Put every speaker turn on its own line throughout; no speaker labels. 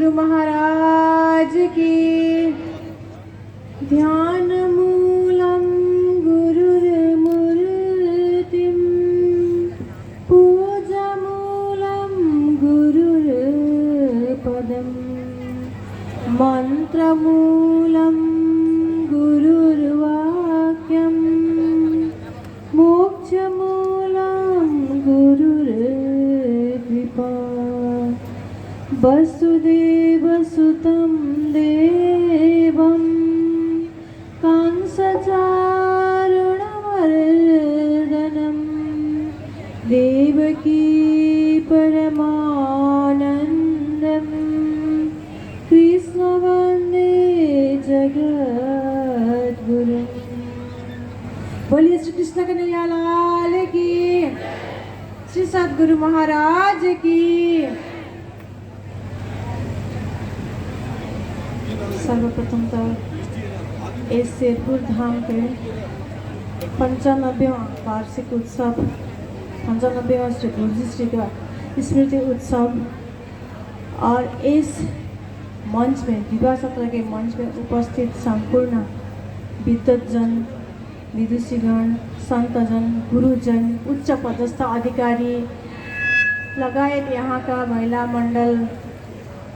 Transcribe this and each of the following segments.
सद्गुरु महाराज की। ध्यान मूलम गुरुर्मूर्तिम पूजा मूलम गुरुर्पदम मंत्र मूलम गुरुर्वाक्यम मोक्ष मूलम गुरुर्कृपा। वसुदेव सुतं देवं कंसचारुणमर्दनं देवकी परमानन्दं कृष्ण वन्दे जगद्गुरुं। बोलिए श्री कृष्ण कन्हैया लाल की, श्री सद्गुरु महाराज की। सर्वप्रथम तो इस शेरपुर धाम के 95वां वार्षिक उत्सव, 95वां श्री गुरुजी श्री का स्मृति उत्सव और इस मंच में विवाह सत्र के मंच में उपस्थित संपूर्ण विद्वतजन, विदुषीगण, संतजन, गुरुजन, उच्च पदस्थ अधिकारी लगायत यहाँ का महिला मंडल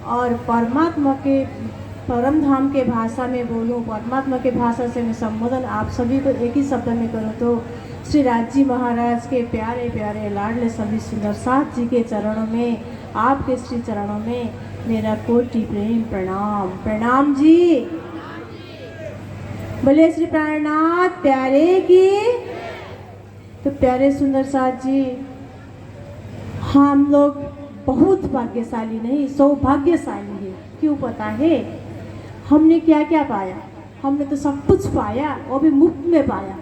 और परमात्मा के परम धाम के भाषा में बोलूँ, परमात्मा के भाषा से मैं संबोधन आप सभी को एक ही शब्द में करूँ तो श्री राज महाराज के प्यारे प्यारे लाडले सभी सुंदर साथ जी के चरणों में, आपके श्री चरणों में मेरा कोटि प्रेम प्रणाम। प्रणाम जी। बोले श्री प्राणनाथ प्यारे की। तो प्यारे सुंदर साथ जी, हम लोग बहुत भाग्यशाली नहीं सौभाग्यशाली है। क्यों पता है? हमने क्या क्या पाया? हमने तो सब कुछ पाया, वो भी मुफ्त में पाया।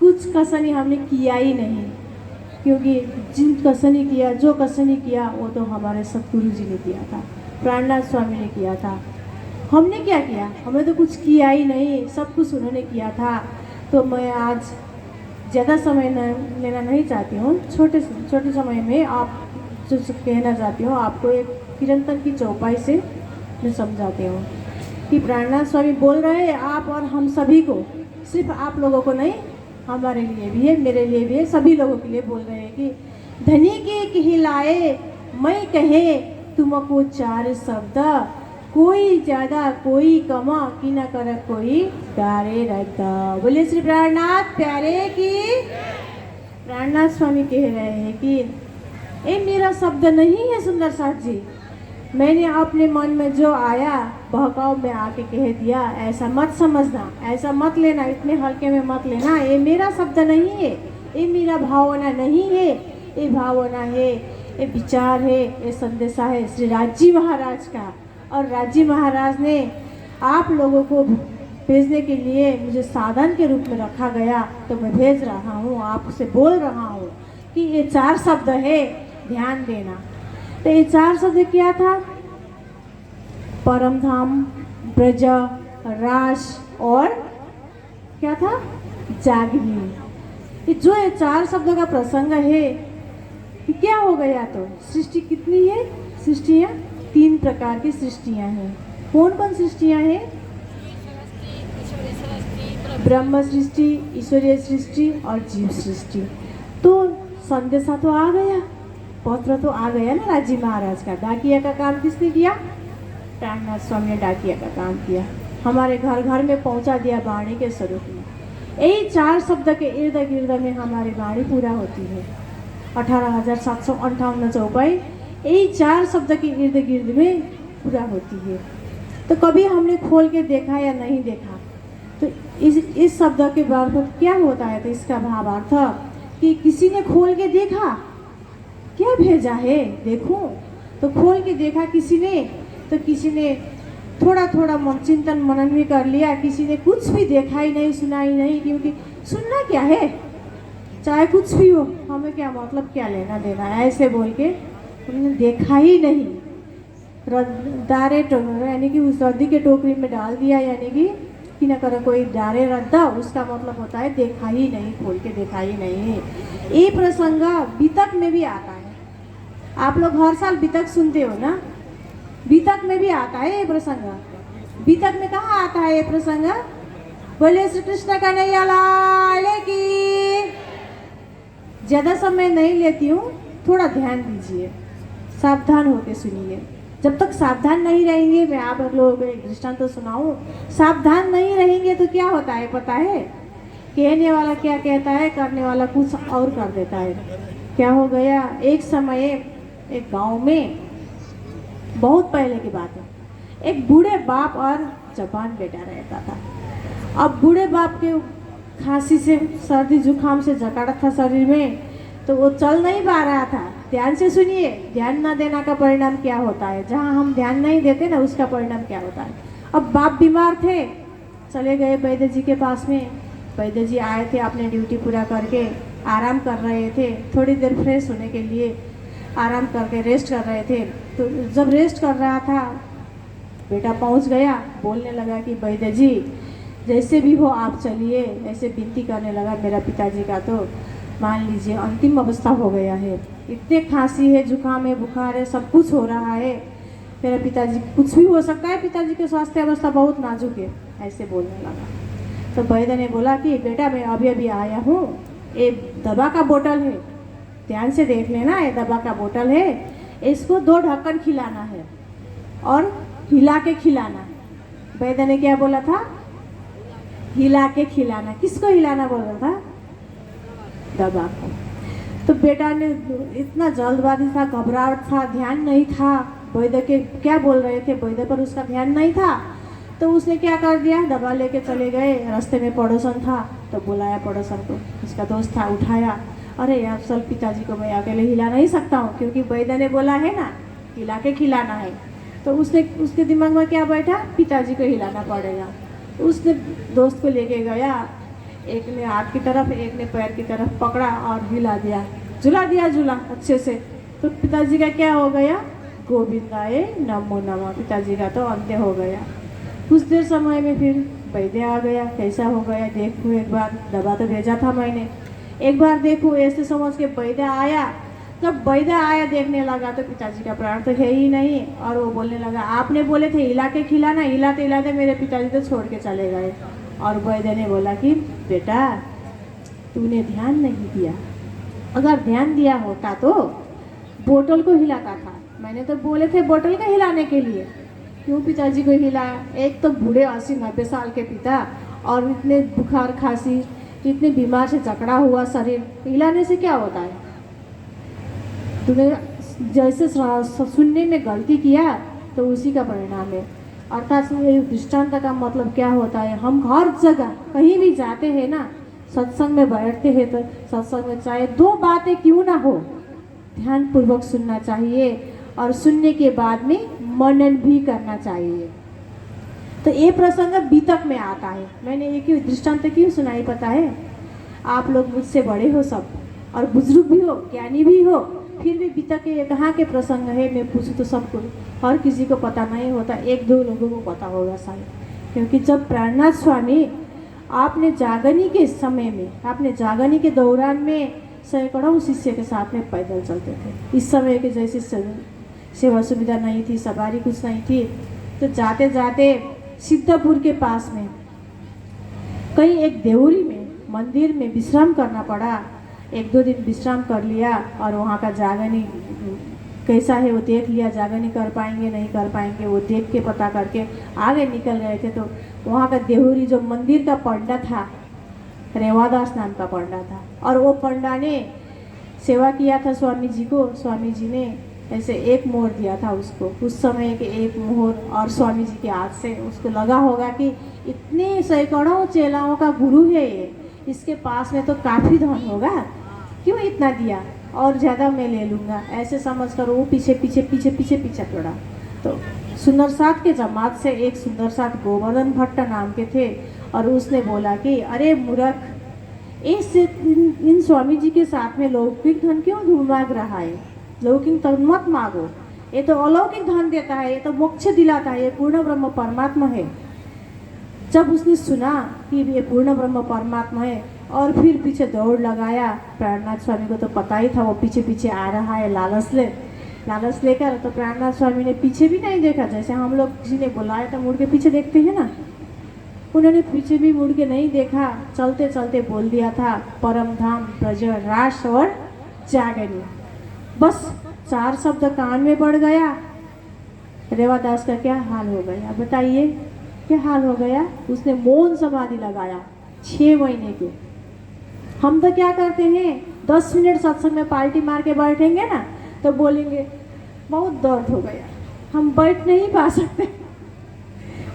कुछ कसनी हमने किया ही नहीं, क्योंकि जिन कसनी किया, जो कसनी किया वो तो हमारे सतगुरु जी ने किया था, प्राणनाथ स्वामी ने किया था। हमने क्या किया? हमने तो कुछ किया ही नहीं, सब कुछ उन्होंने किया था। तो मैं आज ज़्यादा समय लेना नहीं चाहती हूँ। छोटे समय में आप जो कहना चाहती हूँ आपको एक किरंतन की चौपाई से मैं समझाती हूँ कि प्राणनाथ स्वामी बोल रहे हैं आप और हम सभी को, सिर्फ आप लोगों को नहीं, हमारे लिए भी है, मेरे लिए भी है, सभी लोगों के लिए बोल रहे हैं कि धनी के कहलाए मैं कहे तुमको चार शब्द, कोई ज़्यादा कोई कमा कि न कर कोई प्यारे रद्दा। बोले श्री प्राणनाथ प्यारे की। प्राणनाथ स्वामी कह रहे हैं कि ये मेरा शब्द नहीं है सुंदर साथ जी, मैंने अपने मन में जो आया बहकाव में आके कह दिया, ऐसा मत समझना, ऐसा मत लेना, इतने हल्के में मत लेना। ये मेरा शब्द नहीं है, ये मेरा भावना नहीं है, ये भावना है, ये विचार है, ये संदेशा है श्री राजी महाराज का। और राजी महाराज ने आप लोगों को भेजने के लिए मुझे साधन के रूप में रखा गया, तो मैं भेज रहा हूँ, आपसे बोल रहा हूँ कि ये चार शब्द है, ध्यान देना। तो ये चार शब्द क्या था? परम धाम, ब्रज, रास और क्या था? जागनी। जो ये चार शब्दों का प्रसंग है, क्या हो गया? तो सृष्टि कितनी है? सृष्टियाँ 3 प्रकार की सृष्टियाँ हैं। कौन कौन सृष्टियाँ हैं? ब्रह्म सृष्टि, ईश्वरीय सृष्टि और जीव सृष्टि। तो संदेशा तो आ गया, पत्र तो आ गया ना राजी महाराज का। डाकिया का काम किसने किया? प्राणनाथ स्वामी ने डाकिया का काम किया, हमारे घर घर में पहुंचा दिया वाणी के स्वरूप में। यही चार शब्द के इर्द गिर्द में हमारी वाणी पूरा होती है। 18,758 चौपाई यही चार शब्द के इर्द गिर्द में पूरा होती है। तो कभी हमने खोल के देखा या नहीं देखा? तो इस शब्द के अर्थ क्या होता है? तो इसका भावार्थ कि किसी ने खोल के देखा, क्या भेजा है देखूं, तो खोल के देखा किसी ने, तो किसी ने थोड़ा थोड़ा चिंतन मनन भी कर लिया, किसी ने कुछ भी देखा ही नहीं, सुना ही नहीं, क्योंकि सुनना क्या है, चाहे कुछ भी हो, हमें क्या मतलब, क्या लेना देना, ऐसे बोल के उन्होंने देखा ही नहीं। दारे यानी कि उस रद्दी के टोकरी में डाल दिया, यानी कि न करो कोई डारे रद्दा, उसका मतलब होता है देखा ही नहीं, खोल के देखा ही नहीं। ये प्रसंग बीतक में भी आता है। आप लोग हर साल बीतक सुनते हो ना? बीतक में भी आता है ये प्रसंग। बीतक में कहाँ आता है ये प्रसंग? बोले श्री कृष्ण कन्हैया लाल की। ज़्यादा समय नहीं लेती हूँ, थोड़ा ध्यान दीजिए, सावधान होकर सुनिए। जब तक सावधान नहीं रहेंगे, मैं आप लोगों को एक दृष्टांत तो सुनाऊँ, सावधान नहीं रहेंगे तो क्या होता है पता है? कहने वाला क्या कहता है, करने वाला कुछ और कर देता है। क्या हो गया, एक समय एक गांव में, बहुत पहले की बात है, एक बूढ़े बाप और जवान बेटा रहता था। अब बूढ़े बाप के खांसी से, सर्दी जुकाम से जकड़ा था शरीर में, तो वो चल नहीं पा रहा था। ध्यान से सुनिए, ध्यान न देना का परिणाम क्या होता है, जहाँ हम ध्यान नहीं देते ना उसका परिणाम क्या होता है। अब बाप बीमार थे, चले गए वैद्य जी के पास में। वैद्य जी आए थे, अपने ड्यूटी पूरा करके आराम कर रहे थे, थोड़ी देर फ्रेश होने के लिए आराम करके रेस्ट कर रहे थे। तो जब रेस्ट कर रहा था, बेटा पहुंच गया, बोलने लगा कि वैद्य जी जैसे भी हो आप चलिए, ऐसे विनती करने लगा। मेरा पिताजी का तो मान लीजिए अंतिम अवस्था हो गया है, इतने खांसी है, जुकाम है, बुखार है, सब कुछ हो रहा है। मेरा पिताजी, कुछ भी हो सकता है, पिताजी की स्वास्थ्य अवस्था बहुत नाजुक है, ऐसे बोलने लगा। तो वैद्य ने बोला कि बेटा मैं अभी अभी आया हूँ, ये दवा का बोतल है, ध्यान से देख लेना, ये दवा का बोतल है, इसको 2 ढक्कन खिलाना है और हिला के खिलाना। वैद्य ने क्या बोला था? हिला के खिलाना। किसको हिलाना बोल रहा था? दवा को। तो बेटा ने, इतना जल्दबाजी था, घबराहट था, ध्यान नहीं था वैद्य के क्या बोल रहे थे, वैद्य पर उसका ध्यान नहीं था। तो उसने क्या कर दिया, दवा लेके चले गए। रास्ते में पड़ोसन था, तो बुलाया पड़ोसन को, उसका दोस्त था, उठाया। अरे यार चल, पिताजी को मैं अकेले हिला नहीं सकता हूँ, क्योंकि वैद्य ने बोला है ना हिला के खिलाना है। तो उसके दिमाग में क्या बैठा, पिताजी को हिलाना पड़ेगा। उसने दोस्त को लेके गया, एक ने हाथ की तरफ, एक ने पैर की तरफ पकड़ा और हिला दिया, झूला अच्छे से। तो पिताजी का क्या हो गया, गोविंदाए नमो नमः, पिताजी का तो अंत्य हो गया। कुछ देर समय में फिर वैद्य आ गया, कैसा हो गया देखो एक बार, दवा तो भेजा था मैंने, एक बार देखो, ऐसे समझ के वैद्य आया। जब वैद्य आया, देखने लगा तो पिताजी का प्राण तो है ही नहीं, और वो बोलने लगा आपने बोले थे हिला के खिलाना, हिलाते हिलाते मेरे पिताजी तो छोड़ के चले गए। और वैद्य ने बोला कि बेटा तूने ध्यान नहीं दिया, अगर ध्यान दिया होता तो बोतल को हिलाता था। मैंने तो बोले थे बोतल को हिलाने के लिए, क्यों पिताजी को हिलाया? एक तो बूढ़े 80-90 साल के पिता, और इतने बुखार खांसी, इतने बीमार से जकड़ा हुआ शरीर, हिलाने से क्या होता है? तूने जैसे सुनने में गलती किया तो उसी का परिणाम है। अर्थात ये दृष्टांत का मतलब क्या होता है, हम हर जगह कहीं भी जाते हैं ना, सत्संग में बैठते हैं तो सत्संग में चाहे 2 बातें क्यों ना हो, ध्यानपूर्वक सुनना चाहिए, और सुनने के बाद में मनन भी करना चाहिए। तो ये प्रसंग बीतक में आता है। मैंने ये क्यों दृष्टांत क्यों सुनाई पता है? आप लोग मुझसे बड़े हो सब, और बुजुर्ग भी हो, ज्ञानी भी हो, फिर भी बीतक के कहाँ के प्रसंग है मैं पूछूँ तो सबको, हर किसी को पता नहीं होता, 1-2 लोगों को पता होगा शायद। क्योंकि जब प्राणनाथ स्वामी आपने जागनी के समय में, आपने जागनी के दौरान में सैकड़ों शिष्य के साथ में पैदल चलते थे। इस समय के जैसी सेवा सुविधा नहीं थी, सवारी कुछ नहीं थी। तो जाते जाते सिद्धपुर के पास में कहीं एक देवरी में मंदिर में विश्राम करना पड़ा। 1-2 दिन विश्राम कर लिया, और वहाँ का जागनी कैसा है वो देख लिया, जागनी कर पाएंगे नहीं कर पाएंगे वो देख के पता करके आगे निकल गए थे। तो वहाँ का देवरी जो मंदिर का पंडा था, रेवादास नाम का पंडा था, और वो पंडा ने सेवा किया था स्वामी जी को। स्वामी जी ने ऐसे एक मोहर दिया था उसको, उस समय के एक मोहर, और स्वामी जी के हाथ से उसको लगा होगा कि इतने सैकड़ों चेलाओं का गुरु है ये, इसके पास में तो काफ़ी धन होगा, क्यों इतना दिया, और ज़्यादा मैं ले लूँगा, ऐसे समझ कर वो पीछे पड़ा। तो सुंदर साथ के जमात से एक सुंदर साथ गोवर्धन भट्ट नाम के थे, और उसने बोला कि अरे मूर्ख, इन स्वामी जी के साथ में लौकिक धन क्यों मांग रहा है? लौकिक धन मत मांगो, ये तो अलौकिक धन देता है, ये तो मोक्ष दिलाता है, ये पूर्ण ब्रह्म परमात्मा है। जब उसने सुना कि ये पूर्ण ब्रह्म परमात्मा है, और फिर पीछे दौड़ लगाया। प्राणनाथ स्वामी को तो पता ही था वो पीछे पीछे आ रहा है लालच ले, लालच लेकर तो प्राणनाथ स्वामी ने पीछे भी नहीं देखा। जैसे हम लोग किसी ने बुलाया तो मुड़ के पीछे देखते हैं ना, उन्होंने पीछे भी मुड़ के नहीं देखा। चलते चलते बोल दिया था परम धाम ब्रज रास और जागनी। बस 4 शब्द कान में पड़ गया। रेवादास का क्या हाल हो गया बताइए, क्या हाल हो गया। उसने मौन समाधि लगाया 6 महीने के। हम तो क्या करते हैं 10 मिनट सत्संग में पार्टी मार के बैठेंगे ना तो बोलेंगे बहुत दर्द हो गया, हम बैठ नहीं पा सकते।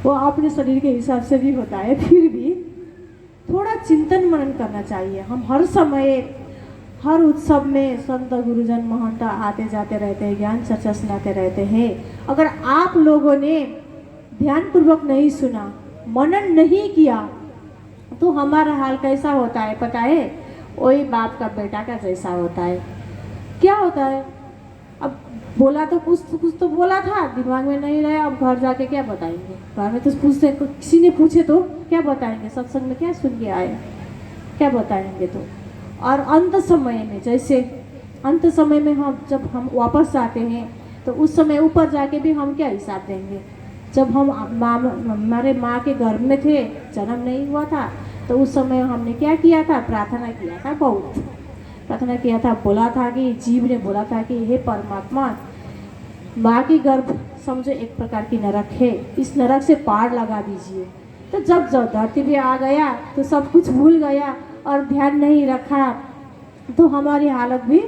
वो अपने शरीर के हिसाब से भी होता है, फिर भी थोड़ा चिंतन मनन करना चाहिए। हम हर समय हर उत्सव में संत गुरुजन महंत आते जाते रहते हैं, ज्ञान चर्चा सुनाते रहते हैं। अगर आप लोगों ने ध्यानपूर्वक नहीं सुना, मनन नहीं किया तो हमारा हाल कैसा होता है पता है, वही बाप का बेटा का जैसा होता है। क्या होता है, अब बोला तो कुछ तो बोला था, दिमाग में नहीं रहा, अब घर जाके क्या बताएंगे। घर में तो पूछते, किसी ने पूछे तो क्या बताएंगे, सत्संग में क्या सुन के आए, क्या बताएंगे। तो और अंत समय में, जैसे अंत समय में जब हम वापस जाते हैं तो उस समय ऊपर जाके भी हम क्या हिसाब देंगे। जब हम हमारे माँ के गर्भ में थे, जन्म नहीं हुआ था, तो उस समय हमने क्या किया था, प्रार्थना किया था, बहुत प्रार्थना किया था। बोला था कि जीव ने बोला था कि हे परमात्मा, माँ की गर्भ समझो एक प्रकार की नरक है, इस नरक से पार लगा दीजिए। तो जब धरती पे आ गया तो सब कुछ भूल गया और ध्यान नहीं रखा, तो हमारी हालत भी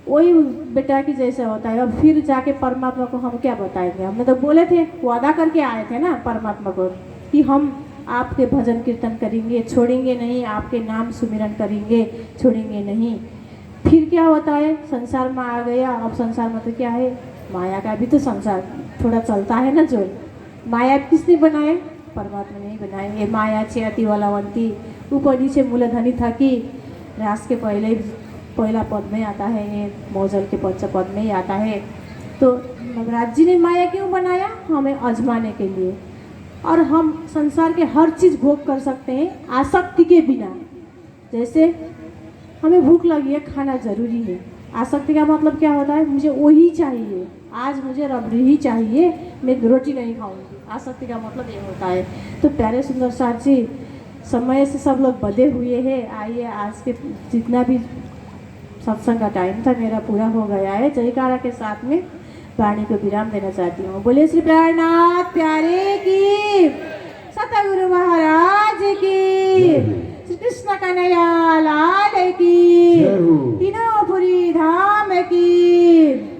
वही बेटा की जैसे होता है। अब फिर जाके परमात्मा को हम क्या बताएंगे। हमने तो बोले थे, वादा करके आए थे ना परमात्मा को कि हम आपके भजन कीर्तन करेंगे, छोड़ेंगे नहीं, आपके नाम सुमिरन करेंगे, छोड़ेंगे नहीं। फिर क्या होता है, संसार में आ गया। अब संसार में तो क्या है, माया का भी तो संसार थोड़ा चलता है ना। जो माया किसने बनाए, परमात्मा ने ही बनाए। ये माया चेयती वालावंती, ऊपर नीचे मूलधनी था कि रास के पहला पद में आता है, ये मौजल के पद में ही आता है। तो नगराज जी ने माया क्यों बनाया, हमें आजमाने के लिए। और हम संसार के हर चीज़ भोग कर सकते हैं आसक्ति के बिना। जैसे हमें भूख लगी है, खाना जरूरी है। आसक्ति का मतलब क्या होता है, मुझे वही चाहिए, आज मुझे रबड़ी ही चाहिए, मैं रोटी नहीं खाऊंगी। आसक्ति का मतलब ये होता है। तो प्यारे सुंदर साथ जी, समय से सब लोग बंधे हुए हैं। आइए, आज के जितना भी सत्संग का टाइम था मेरा पूरा हो गया है। जयकारा के साथ में वाणी को विराम देना चाहती हूँ। बोले श्री प्राणनाथ प्यारे की, सतगुरु महाराज की, श्री कृष्ण कन्हैया लाल की, तीनों पुरी धाम की।